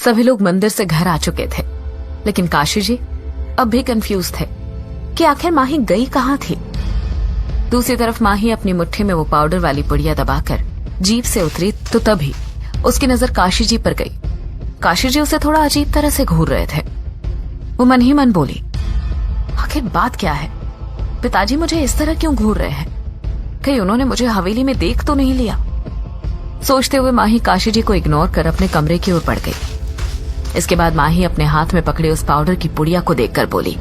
सभी लोग मंदिर से घर आ चुके थे, लेकिन काशी जी अब भी कंफ्यूज थे कि आखिर माही गई कहाँ थी। दूसरी तरफ माही अपनी मुट्ठी में वो पाउडर वाली पुड़िया दबाकर जीप से उतरी तो तभी उसकी नजर काशी जी पर गई। काशी जी उसे थोड़ा अजीब तरह से घूर रहे थे। वो मन ही मन बोली, आखिर बात क्या है? पिताजी मुझे इस तरह क्यों घूर रहे हैं? कहीं उन्होंने मुझे हवेली में देख तो नहीं लिया? सोचते हुए माही काशी जी को इग्नोर कर अपने कमरे की ओर बढ़ गई। इसके बाद माही अपने हाथ में पकड़े उस पाउडर की पुड़िया को देखकर बोली,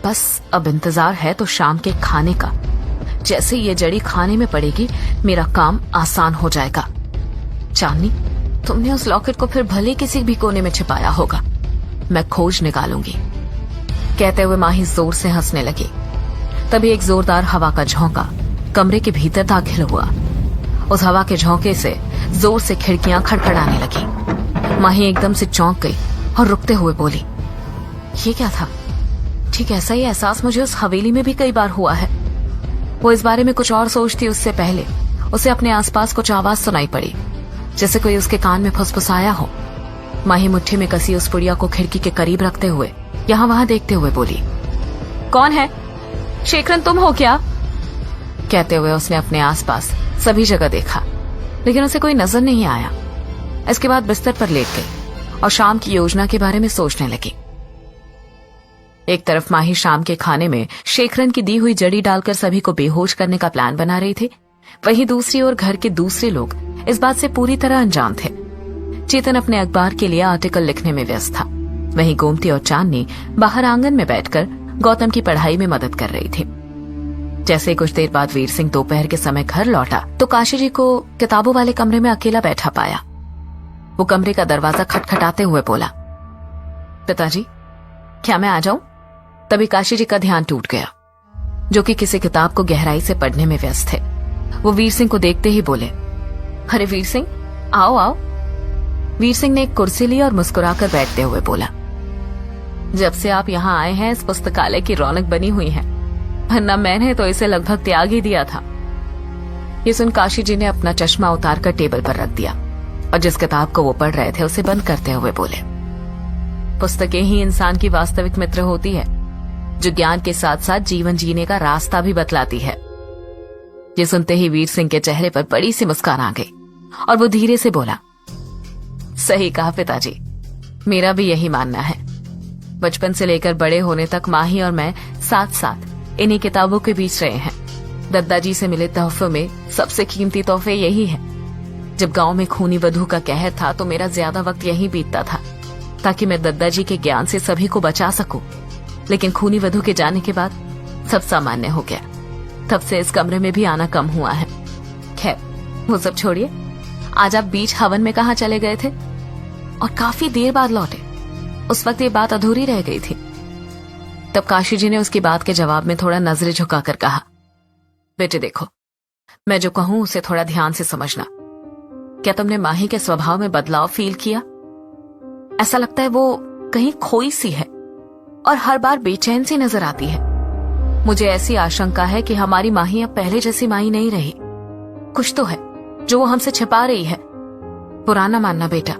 बस अब इंतजार है तो शाम के खाने का। जैसे ये जड़ी खाने में पड़ेगी मेरा काम आसान हो जाएगा। चांदनी, तुमने उस लॉकेट को फिर भले किसी भी कोने में छिपाया होगा, मैं खोज निकालूंगी। कहते हुए माही जोर से हंसने लगी। तभी एक जोरदार हवा का झोंका कमरे के भीतर दाखिल हुआ। उस हवा के झोंके से जोर से खिड़कियां खड़खड़ाने लगी। माही एकदम से चौंक गई और रुकते हुए बोली, ये क्या था? ठीक ऐसा ही एहसास मुझे उस हवेली में भी कई बार हुआ है। वो इस बारे में कुछ और सोचती उससे पहले उसे अपने आसपास कुछ आवाज सुनाई पड़ी, जैसे कोई उसके कान में फुसफुसाया हो। माही मुट्ठी में कसी उस पुड़िया को खिड़की के करीब रखते हुए यहाँ वहां देखते हुए बोली, कौन है? शेखरन तुम हो क्या? कहते हुए उसने अपने आसपास सभी जगह देखा, लेकिन उसे कोई नजर नहीं आया। इसके बाद बिस्तर पर लेट गई और शाम की योजना के बारे में सोचने लगी। एक तरफ माही शाम के खाने में शेखरन की दी हुई जड़ी डालकर सभी को बेहोश करने का प्लान बना रही थी, वहीं दूसरी ओर घर के दूसरे लोग इस बात से पूरी तरह अनजान थे। चेतन अपने अखबार के लिए आर्टिकल लिखने में व्यस्त था, वहीं गोमती और चांदनी बाहर आंगन में बैठकर गौतम की पढ़ाई में मदद कर रही थी। जैसे कुछ देर बाद वीर सिंह दोपहर के समय घर लौटा तो काशी जी को किताबों वाले कमरे में अकेला बैठा पाया। वो कमरे का दरवाजा खटखटाते हुए बोला, पिताजी, क्या मैं आ जाऊं? तभी काशी जी का ध्यान टूट गया, जो कि किसी किताब को गहराई से पढ़ने में व्यस्त थे। वो वीर सिंह को देखते ही बोले, अरे वीर सिंह, आओ आओ। वीर सिंह ने एक कुर्सी ली और मुस्कुराकर बैठते हुए बोला, जब से आप यहाँ आए हैं इस पुस्तकालय की रौनक बनी हुई है, वरना मैंने तो इसे लगभग त्याग ही दिया था। ये सुन काशी जी ने अपना चश्मा उतारकर टेबल पर रख दिया और जिस किताब को वो पढ़ रहे थे उसे बंद करते हुए बोले, पुस्तकें ही इंसान की वास्तविक मित्र होती है, जो ज्ञान के साथ साथ जीवन जीने का रास्ता भी बतलाती है। ये सुनते ही वीर सिंह के चेहरे पर बड़ी सी मुस्कान आ गई और वो धीरे से बोला, सही कहा पिताजी, मेरा भी यही मानना है। बचपन से लेकर बड़े होने तक माही और मैं साथ साथ इन्हीं किताबों के बीच रहे हैं। दद्दाजी से मिले तोहफों में सबसे कीमती तोहफे यही है। जब गांव में खूनी वधू का कहर था तो मेरा ज्यादा वक्त यहीं बीतता था, ताकि मैं दद्दाजी के ज्ञान से सभी को बचा सकूं। लेकिन खूनी वधू के जाने के बाद सब सामान्य हो गया। तब से इस कमरे में भी आना कम हुआ है। खैर, वो सब छोड़िए, आज आप बीच हवन में कहाँ चले गए थे और काफी देर बाद लौटे? उस वक्त ये बात अधूरी रह गई थी। तब काशी जी ने उसकी बात के जवाब में थोड़ा नजरें झुकाकर कहा, बेटे देखो, मैं जो कहूं उसे थोड़ा ध्यान से समझना। क्या तुमने माही के स्वभाव में बदलाव फील किया? ऐसा लगता है वो कहीं खोई सी है और हर बार बेचैन सी नजर आती है। मुझे ऐसी आशंका है कि हमारी माही अब पहले जैसी माही नहीं रही। कुछ तो है जो वो हमसे छिपा रही है। पुराना मानना बेटा,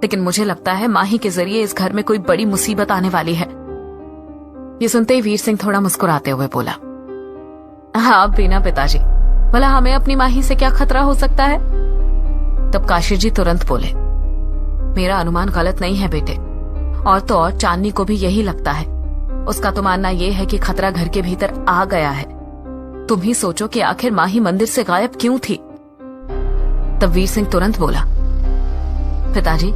लेकिन मुझे लगता है माही के जरिए इस घर में कोई बड़ी मुसीबत आने वाली है। ये सुनते ही वीर सिंह थोड़ा मुस्कुराते हुए बोला, हाँ बिना पिताजी, भला हमें अपनी माही से क्या खतरा हो सकता है? तब काशी जी तुरंत बोले, मेरा अनुमान गलत नहीं है बेटे, और तो और चांदनी को भी यही लगता है। उसका तो मानना यह है कि खतरा घर के भीतर आ गया है। तुम ही सोचो कि आखिर माही मंदिर से गायब क्यों थी? तब वीर सिंह तुरंत बोला, पिताजी,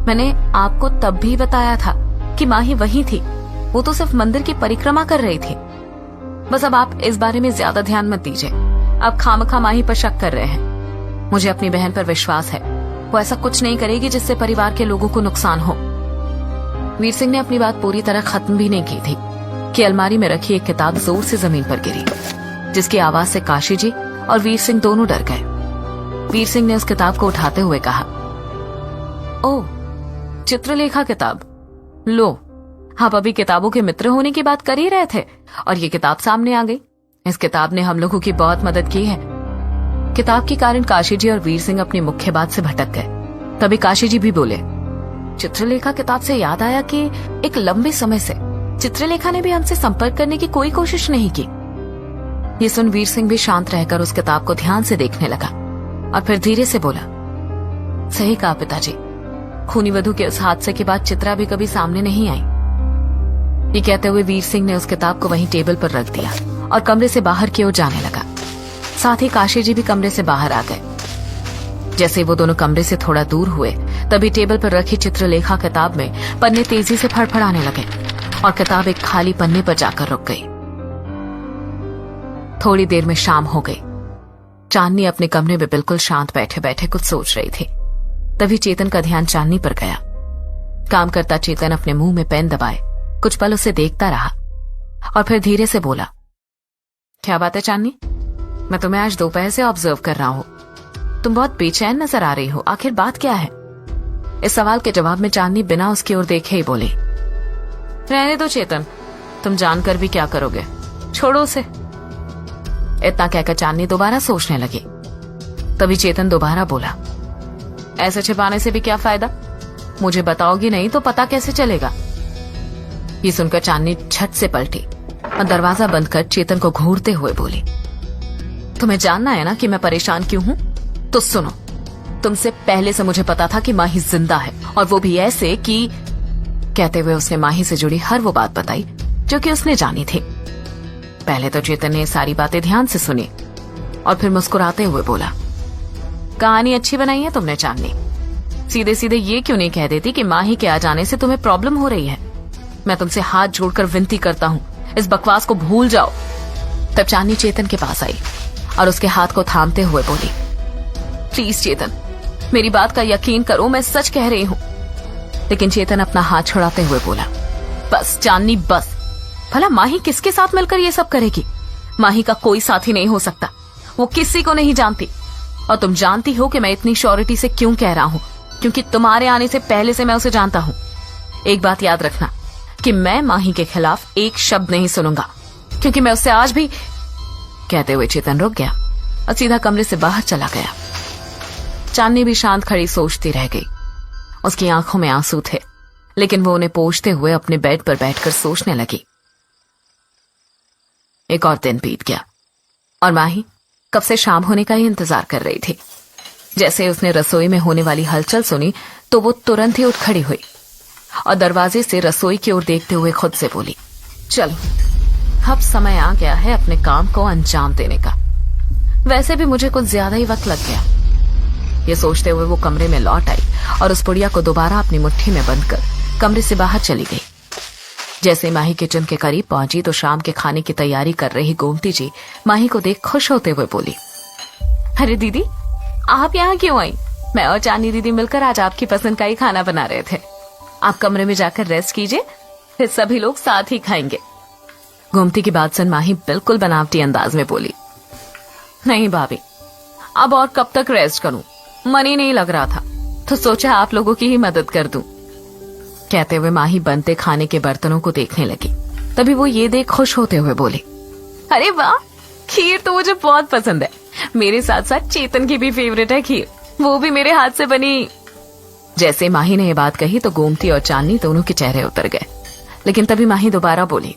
मैंने आपको तब भी बताया था कि माही वहीं थी। वो तो सिर्फ मंदिर की परिक्रमा कर रही थी। बस अब आप इस बारे में ज्यादा ध्यान मत दीजिए। आप खामखा माही पर शक कर रहे हैं। मुझे अपनी बहन पर विश्वास है, वो ऐसा कुछ नहीं करेगी जिससे परिवार के लोगों को नुकसान हो। वीर सिंह ने अपनी बात पूरी तरह खत्म भी नहीं की थी कि अलमारी में रखी एक किताब जोर से जमीन पर गिरी, जिसकी आवाज से काशी जी और वीर सिंह दोनों डर गए। वीर सिंह ने उस किताब को उठाते हुए कहा, ओह, चित्रलेखा किताब। लो, आप अभी किताबों के मित्र होने की बात कर ही रहे थे और ये किताब सामने आ गई। इस किताब ने हम लोगों की बहुत मदद की है। किताब के कारण काशी जी और वीर सिंह अपनी मुख्य बात से भटक गए। तभी काशी जी भी बोले, चित्रलेखा किताब से याद आया कि एक लंबे समय से चित्रलेखा ने भी हमसे संपर्क करने की कोई कोशिश नहीं की। ये सुन वीर सिंह भी शांत रहकर उस किताब को ध्यान से देखने लगा और फिर धीरे से बोला, सही कहा पिताजी, खूनी वधू के उस हादसे के बाद चित्रा भी कभी सामने नहीं आई। ये कहते हुए वीर सिंह ने उस किताब को वहीं टेबल पर रख दिया और कमरे से बाहर की ओर जाने लगा। साथ ही काशी जी भी कमरे से बाहर आ गए। जैसे वो दोनों कमरे से थोड़ा दूर हुए तभी टेबल पर रखी चित्रलेखा किताब में पन्ने तेजी से फड़फड़ाने लगे और किताब एक खाली पन्ने पर जाकर रुक गई। थोड़ी देर में शाम हो गई। चांदनी अपने कमरे में बिल्कुल शांत बैठे बैठे कुछ सोच रही थी। तभी चेतन का ध्यान चांदनी पर गया। काम करता चेतन अपने मुंह में पेन दबाए कुछ पल उसे देखता रहा और फिर धीरे से बोला, क्या बात है चांदनी? मैं तुम्हें आज दोपहर से ऑब्जर्व कर रहा हूं। तुम बहुत बेचैन नजर आ रही हो, आखिर बात क्या है? इस सवाल के जवाब में चांदनी बिना उसकी ओर देखे ही बोली, रहने दो चेतन, तुम जानकर भी क्या करोगे, छोड़ो उसे। इतना कहकर चांदनी दोबारा सोचने लगी। तभी चेतन दोबारा बोला, ऐसे छिपाने से भी क्या फायदा? मुझे बताओगी नहीं तो पता कैसे चलेगा? ये सुनकर चांदनी झट से पलटी और दरवाजा बंद कर चेतन को घूरते हुए बोली, तुम्हें जानना है ना कि मैं परेशान क्यों हूं? तो सुनो, तुमसे पहले से मुझे पता था कि माही जिंदा है, और वो भी ऐसे कि। कहते हुए उसने माही से जुड़ी हर वो बात बताई जो कि उसने जानी थी। पहले तो चेतन ने सारी बातें ध्यान से सुनी और फिर मुस्कुराते हुए बोला, कहानी अच्छी बनाई है तुमने चांदनी। सीधे सीधे ये क्यों नहीं कह देती कि माही के आ जाने से तुम्हें प्रॉब्लम हो रही है? मैं तुमसे हाथ जोड़कर विनती करता हूं, इस बकवास को भूल जाओ। तब चांदनी चेतन के पास आई और उसके हाथ को थामते हुए बोली, प्लीज चेतन, मेरी बात का यकीन करो, मैं सच कह रही हूं। लेकिन चेतन अपना हाथ छुड़ाते हुए बोला, बस चांदनी बस। भला माही किसके साथ मिलकर ये सब करेगी? माही का कोई साथी नहीं हो सकता, वो किसी को नहीं जानती। और तुम जानती हो कि मैं इतनी श्योरिटी से क्यों कह रहा हूं, क्योंकि तुम्हारे आने से पहले से मैं उसे जानता हूं। एक बात याद रखना कि मैं माही के खिलाफ एक शब्द नहीं सुनूंगा, क्योंकि मैं उससे आज भी। कहते हुए चेतन रुक गया और सीधा कमरे से बाहर चला गया। चांदनी भी शांत खड़ी सोचती रह गई। उसकी आंखों में आंसू थे, लेकिन वो उन्हें पोंछते हुए अपने बेड पर बैठकर सोचने लगी। एक और दिन बीत गया और माही कब से शाम होने का ही इंतजार कर रही थी। जैसे उसने रसोई में होने वाली हलचल सुनी तो वो तुरंत ही उठ खड़ी हुई और दरवाजे से रसोई की ओर देखते हुए खुद से बोली, चलो अब समय आ गया है अपने काम को अंजाम देने का। वैसे भी मुझे कुछ ज्यादा ही वक्त लग गया। ये सोचते हुए वो कमरे में लौट आई और उस पुड़िया को दोबारा अपनी मुट्ठी में बंद कर कमरे से बाहर चली गई। जैसे माही किचन के करीब पहुंची तो शाम के खाने की तैयारी कर रही गोमती जी माही को देख खुश होते हुए बोली, अरे दीदी, आप यहाँ क्यों आई? मैं और चांदनी दीदी मिलकर आज आपकी पसंद का ही खाना बना रहे थे। आप कमरे में जाकर रेस्ट कीजिए, फिर सभी लोग साथ ही खाएंगे। गोमती की बात सुन माही बिल्कुल बनावटी अंदाज में बोली, नहीं भाभी, अब और कब तक रेस्ट करूं? मन ही नहीं लग रहा था, तो सोचा आप लोगों की ही मदद कर दूं। कहते हुए माही बनते खाने के बर्तनों को देखने लगी। तभी वो ये देख खुश होते हुए बोली, अरे वाह, खीर तो मुझे बहुत पसंद है। मेरे साथ साथ चेतन की भी फेवरेट है खीर, वो भी मेरे हाथ से बनी। जैसे माही ने ये बात कही तो गोमती और चांदनी दोनों के चेहरे उतर गए। लेकिन तभी माही दोबारा बोली,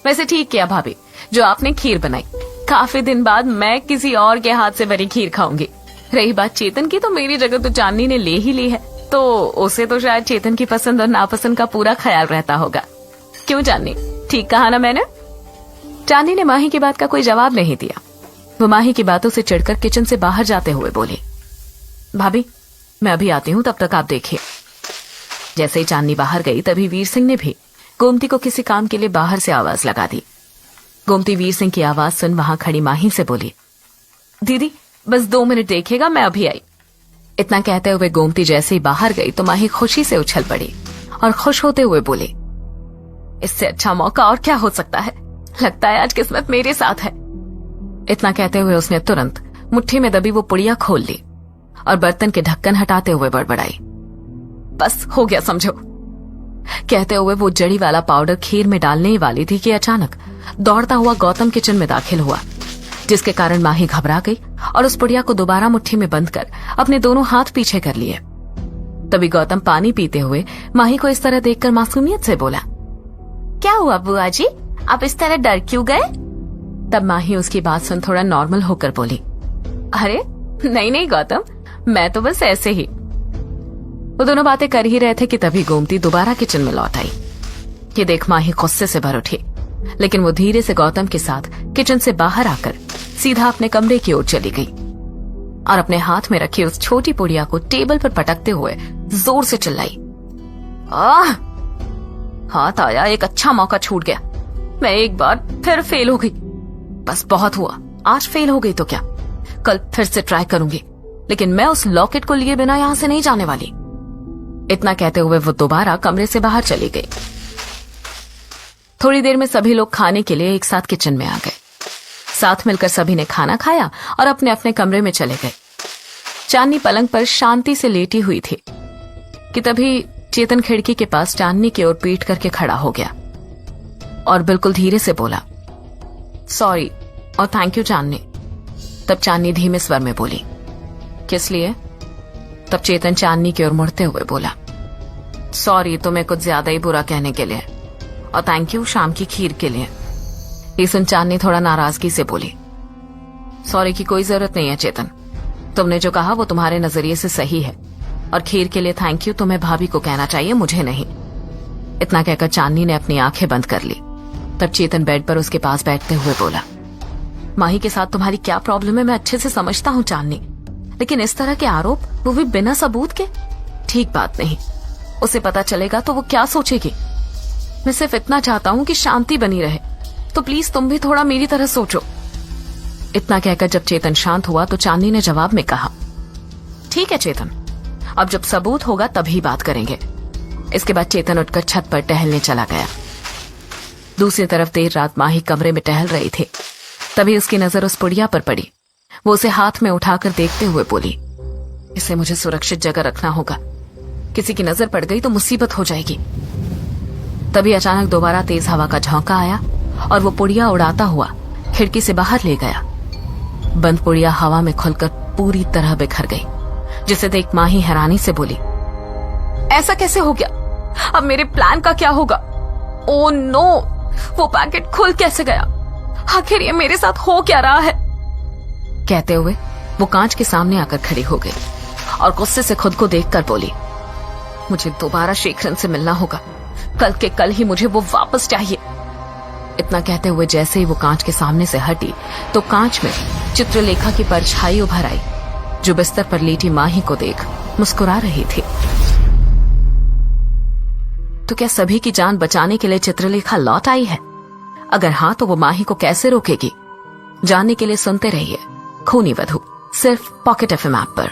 वैसे ठीक किया भाभी जो आपने खीर बनाई। काफी दिन बाद मैं किसी और के हाथ से बनी खीर खाऊंगी। रही बात चेतन की, तो मेरी जगह तो चांदनी ने ले ही ली है, तो उसे तो शायद चेतन की पसंद और नापसंद का पूरा ख्याल रहता होगा। क्यों चांदनी, ठीक कहा ना मैंने? चांदनी ने माही की बात का कोई जवाब नहीं दिया। वो माही की बातों से चिढ़कर किचन से बाहर जाते हुए बोली, भाभी मैं अभी आती हूँ, तब तक आप देखिए। जैसे ही चांदनी बाहर गई तभी वीर सिंह ने भी गोमती को किसी काम के लिए बाहर से आवाज लगा दी। गोमती वीर सिंह की आवाज सुन वहां खड़ी माही से बोली, दीदी बस 2 मिनट देखिएगा, मैं अभी आई। इतना कहते हुए गोमती जैसे ही बाहर गई तो माही खुशी से उछल पड़ी और खुश होते हुए बोली, इससे अच्छा मौका और क्या हो सकता है? लगता है आज किस्मत मेरे साथ है। इतना कहते हुए उसने तुरंत मुट्ठी में दबी वो पुड़िया खोल ली और बर्तन के ढक्कन हटाते हुए बड़बड़ाई, बस हो गया समझो। कहते हुए वो जड़ी वाला पाउडर खीर में डालने ही वाली थी कि अचानक दौड़ता हुआ गौतम किचन में दाखिल हुआ, जिसके कारण माही घबरा गई और उस पुड़िया को दोबारा मुट्ठी में बंद कर अपने दोनों हाथ पीछे कर लिए। तभी गौतम पानी पीते हुए माही को इस तरह देखकर मासूमियत से बोला, क्या हुआ बुआ जी, आप इस तरह डर क्यों गए? तब माही उसकी बात सुन थोड़ा नॉर्मल होकर बोली, अरे नहीं गौतम, मैं तो बस ऐसे ही। वो दोनों बातें कर ही रहे थे कि तभी गोमती दोबारा किचन में लौट आई। ये देख माही गुस्से से भर उठी, लेकिन वो धीरे से गौतम के साथ किचन से बाहर आकर सीधा अपने कमरे की ओर चली गई और अपने हाथ में रखी उस छोटी पुड़िया को टेबल पर पटकते हुए जोर से चिल्लाई, हाथ आया, एक अच्छा मौका छूट गया। मैं एक बार फिर फेल हो गई। बस बहुत हुआ, आज फेल हो गई तो क्या, कल फिर से ट्राई करूंगी, लेकिन मैं उस लॉकेट को लिए बिना यहां से नहीं जाने वाली। इतना कहते हुए वो दोबारा कमरे से बाहर चली गई। थोड़ी देर में सभी लोग खाने के लिए एक साथ किचन में आ गए। साथ मिलकर सभी ने खाना खाया और अपने अपने कमरे में चले गए। चांदनी पलंग पर शांति से लेटी हुई थी कि तभी चेतन खिड़की के पास चांदनी की ओर पीट करके खड़ा हो गया और बिल्कुल धीरे से बोला, सॉरी और थैंक यू चांदनी। तब चांदनी धीमे स्वर में बोली, किस लिए? तब चेतन चांदनी की ओर मुड़ते हुए बोला, सॉरी तुम्हें कुछ ज्यादा ही बुरा कहने के लिए, और थैंक यू शाम की खीर के लिए। ये सुन चांदनी थोड़ा नाराजगी से बोली, सॉरी की कोई जरूरत नहीं है चेतन, तुमने जो कहा वो तुम्हारे नजरिए से सही है, और खीर के लिए थैंक यू तुम्हें भाभी को कहना चाहिए, मुझे नहीं। इतना कहकर चांदनी ने अपनी आंखें बंद कर ली। तब चेतन बेड पर उसके पास बैठते हुए बोला, माही के साथ तुम्हारी क्या प्रॉब्लम है मैं अच्छे से समझता हूँ चांदनी, लेकिन इस तरह के आरोप, वो भी बिना सबूत के, ठीक बात नहीं। उसे पता चलेगा तो वो क्या सोचेगी। मैं सिर्फ इतना चाहता हूँ कि शांति बनी रहे, तो प्लीज तुम भी थोड़ा मेरी तरह सोचो। इतना कहकर जब चेतन शांत हुआ तो चांदनी ने जवाब में कहा, ठीक है चेतन, अब जब सबूत होगा तभी बात करेंगे। इसके बाद चेतन उठकर छत पर टहलने चला गया। दूसरी तरफ देर रात माही कमरे में टहल रही थी। तभी उसकी नजर उस पुड़िया पर पड़ी। वो उसे हाथ में उठाकर देखते हुए बोली, इसे मुझे सुरक्षित जगह रखना होगा, किसी की नजर पड़ गई तो मुसीबत हो जाएगी। तभी अचानक दोबारा तेज हवा का झोंका आया और वो पुड़िया उड़ाता हुआ खिड़की से बाहर ले गया। बंद पुड़िया हवा में खुलकर पूरी तरह बिखर गई, जिसे देख माही हैरानी से बोली, ऐसा कैसे हो गया? अब मेरे प्लान का क्या होगा? ओह नो, वो पैकेट खुल कैसे गया? आखिर ये मेरे साथ हो क्या रहा है? कहते हुए वो कांच के सामने आकर खड़ी हो गई और गुस्से से खुद को देखकर बोली, मुझे दोबारा शेखरन से मिलना होगा, कल के कल ही मुझे वो वापस चाहिए। इतना कहते हुए जैसे ही वो कांच के सामने से हटी तो कांच में चित्रलेखा की परछाई उभर आई, जो बिस्तर पर लेटी माही को देख मुस्कुरा रही थी। तो क्या सभी की जान बचाने के लिए चित्रलेखा लौट आई है? अगर हाँ तो वो माही को कैसे रोकेगी? जानने के लिए सुनते रहिए खूनी वधू, सिर्फ पॉकेट एफएम ऐप पर।